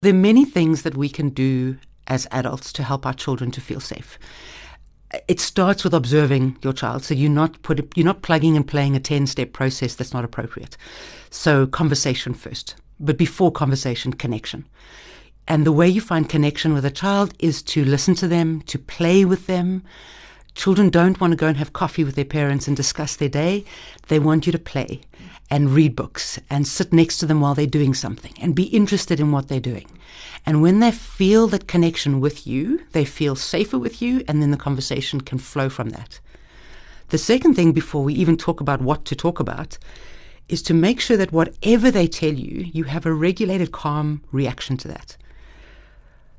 There are many things that we can do as adults to help our children to feel safe. It starts with observing your child. So you're not plugging and playing a 10-step process that's not appropriate. So conversation first. But before conversation, connection. And the way you find connection with a child is to listen to them, to play with them. Children don't want to go and have coffee with their parents and discuss their day. They want you to play and read books and sit next to them while they're doing something and be interested in what they're doing. And when they feel that connection with you, they feel safer with you, and then the conversation can flow from that. The second thing, before we even talk about what to talk about, is to make sure that whatever they tell you, you have a regulated, calm reaction to that.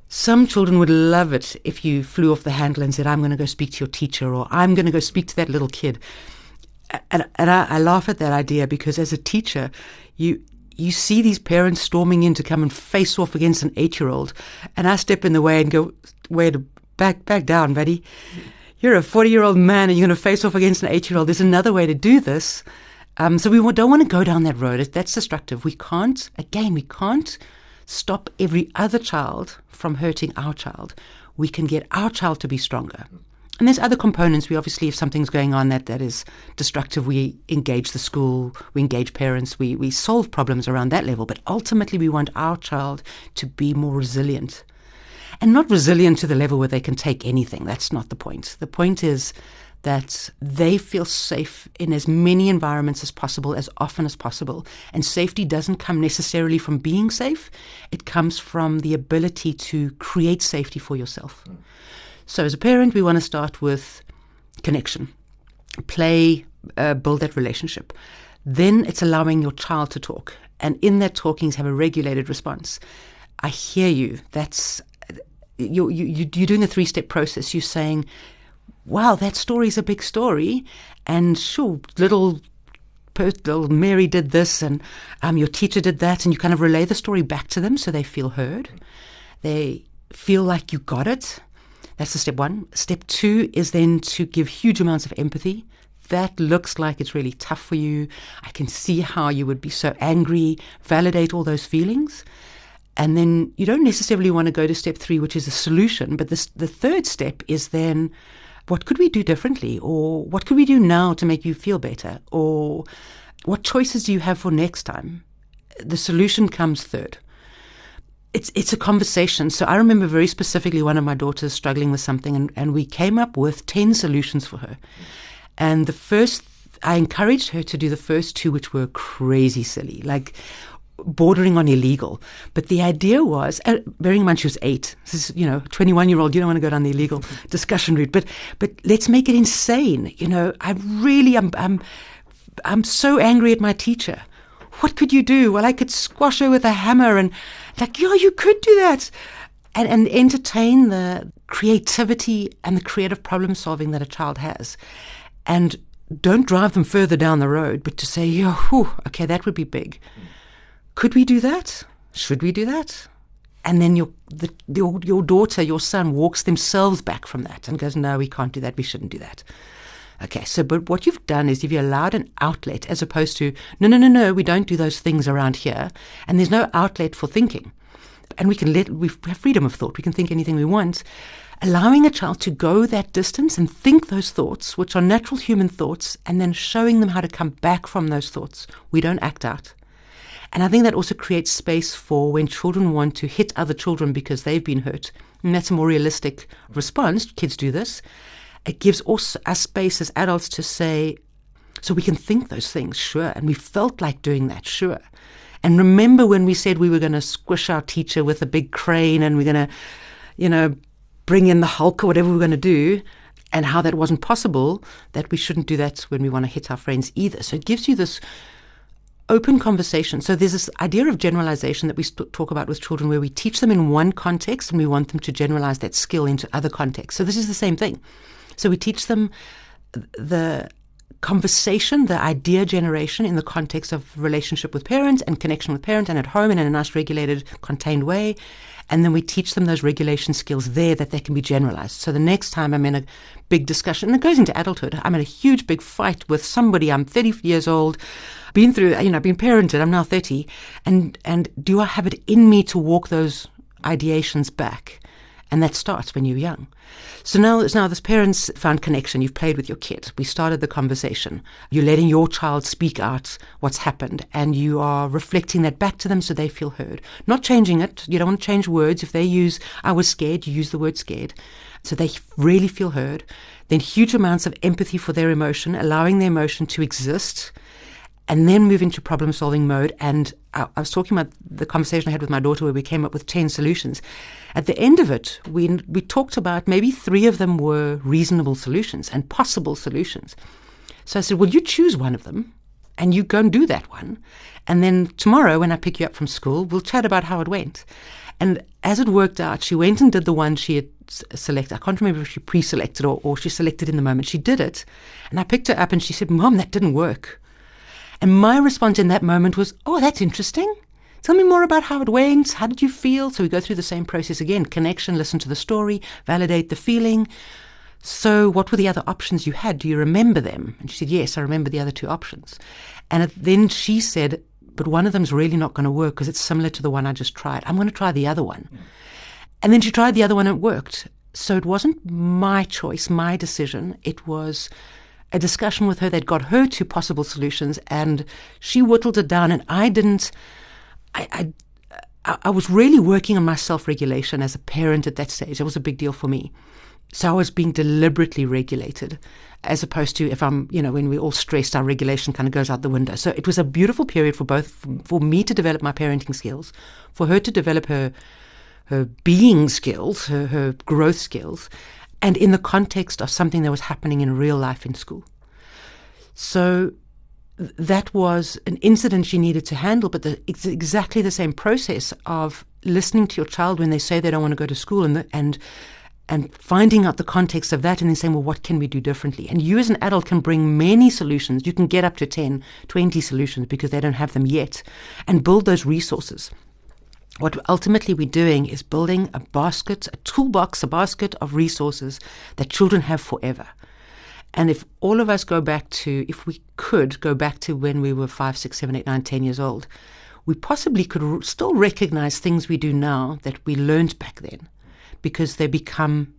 Some children would love it if you flew off the handle and said, I'm going to go speak to your teacher, or I'm going to go speak to that little kid. And I laugh at that idea, because as a teacher, you see these parents storming in to come and face off against an 8-year-old, and I step in the way and go, wait, back down, buddy. You're a 40-year-old man and you're going to face off against an 8-year-old. There's another way to do this. So we don't want to go down that road. That's destructive. We can't stop every other child from hurting our child. We can get our child to be stronger. And there's other components. We obviously, if something's going on that is destructive, we engage the school, we engage parents, we solve problems around that level. But ultimately, we want our child to be more resilient. And not resilient to the level where they can take anything. That's not the point. The point is that they feel safe in as many environments as possible, as often as possible. And safety doesn't come necessarily from being safe. It comes from the ability to create safety for yourself. So as a parent, we want to start with connection, play, build that relationship. Then it's allowing your child to talk. And in that talking, have a regulated response. I hear you. You're doing a 3-step process. You're saying, wow, that story's a big story. And sure, little Mary did this, and your teacher did that. And you kind of relay the story back to them so they feel heard. They feel like you got it. That's the step 1. Step 2 is then to give huge amounts of empathy. That looks like it's really tough for you. I can see how you would be so angry. Validate all those feelings. And then you don't necessarily want to go to step 3, which is a solution. But the third step is then, what could we do differently? Or what could we do now to make you feel better? Or what choices do you have for next time? The solution comes third. It's a conversation. So I remember very specifically one of my daughters struggling with something, and we came up with 10 solutions for her. And I encouraged her to do the first 2, which were crazy silly, like bordering on illegal. But the idea was, bearing in mind she was 8, this is, 21-year-old, you don't want to go down the illegal discussion route, but let's make it insane. I'm so angry at my teacher. What could you do? Well, I could squash her with a hammer, and you could do that. And entertain the creativity and the creative problem solving that a child has. And don't drive them further down the road, but to say, okay, that would be big. Could we do that? Should we do that? And then your daughter, your son walks themselves back from that and goes, no, we can't do that. We shouldn't do that. Okay, but what you've done is you've allowed an outlet, as opposed to, no, we don't do those things around here. And there's no outlet for thinking. And we have freedom of thought. We can think anything we want. Allowing a child to go that distance and think those thoughts, which are natural human thoughts, and then showing them how to come back from those thoughts. We don't act out. And I think that also creates space for when children want to hit other children because they've been hurt. And that's a more realistic response. Kids do this. It gives us space as adults to say, so we can think those things, sure. And we felt like doing that, sure. And remember when we said we were going to squish our teacher with a big crane and we're going to, bring in the Hulk or whatever we're going to do, and how that wasn't possible, that we shouldn't do that when we want to hit our friends either. So it gives you this open conversation. So there's this idea of generalization that we talk about with children, where we teach them in one context and we want them to generalize that skill into other contexts. So this is the same thing. So we teach them the conversation, the idea generation in the context of relationship with parents and connection with parents and at home and in a nice regulated, contained way. And then we teach them those regulation skills there that they can be generalized. So the next time I'm in a big discussion, and it goes into adulthood, I'm in a huge big fight with somebody, I'm 30 years old, been through, been parented, I'm now 30, and do I have it in me to walk those ideations back? And that starts when you're young. So now this parents found connection. You've played with your kid. We started the conversation. You're letting your child speak out what's happened, and you are reflecting that back to them so they feel heard. Not changing it. You don't want to change words. If they use, I was scared, you use the word scared. So they really feel heard. Then huge amounts of empathy for their emotion, allowing their emotion to exist, and then move into problem-solving mode. And I was talking about the conversation I had with my daughter where we came up with 10 solutions. At the end of it, we talked about maybe 3 of them were reasonable solutions and possible solutions. So I said, well, you choose one of them and you go and do that one. And then tomorrow when I pick you up from school, we'll chat about how it went. And as it worked out, she went and did the one she had selected. I can't remember if she pre-selected or she selected in the moment. She did it. And I picked her up and she said, Mom, that didn't work. And my response in that moment was, oh, that's interesting. Tell me more about how it went. How did you feel? So we go through the same process again. Connection, listen to the story, validate the feeling. So what were the other options you had? Do you remember them? And she said, yes, I remember the other 2 options. And then she said, but one of them's really not going to work because it's similar to the one I just tried. I'm going to try the other one. And then she tried the other one and it worked. So it wasn't my choice, my decision. It was a discussion with her that got her 2 possible solutions, and she whittled it down. And I was really working on my self-regulation as a parent at that stage. It was a big deal for me. So I was being deliberately regulated, as opposed to if I'm, when we're all stressed, our regulation kind of goes out the window. So it was a beautiful period for me to develop my parenting skills, for her to develop her being skills, her growth skills, and in the context of something that was happening in real life in school. So that was an incident she needed to handle, but it's exactly the same process of listening to your child when they say they don't want to go to school and finding out the context of that and then saying, well, what can we do differently? And you as an adult can bring many solutions. You can get up to 10, 20 solutions because they don't have them yet, and build those resources. What ultimately we're doing is building a basket, a toolbox, a basket of resources that children have forever. And if all of us if we could go back to when we were 5, 6, 7, 8, 9, 10 years old, we possibly could still recognize things we do now that we learned back then, because they become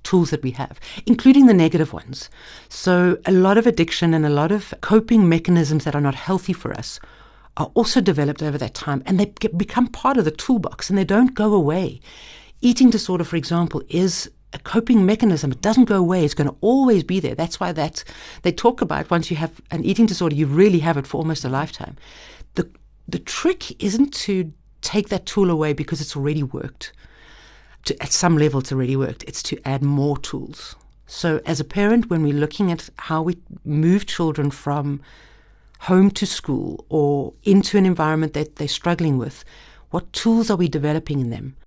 tools that we have, including the negative ones. So a lot of addiction and a lot of coping mechanisms that are not healthy for us are also developed over that time, and they become part of the toolbox, and they don't go away. Eating disorder, for example, is a coping mechanism. It doesn't go away. It's going to always be there. That's why they talk about once you have an eating disorder, you really have it for almost a lifetime. The trick isn't to take that tool away because it's already worked. At some level, it's already worked. It's to add more tools. So as a parent, when we're looking at how we move children from home to school or into an environment that they're struggling with, what tools are we developing in them?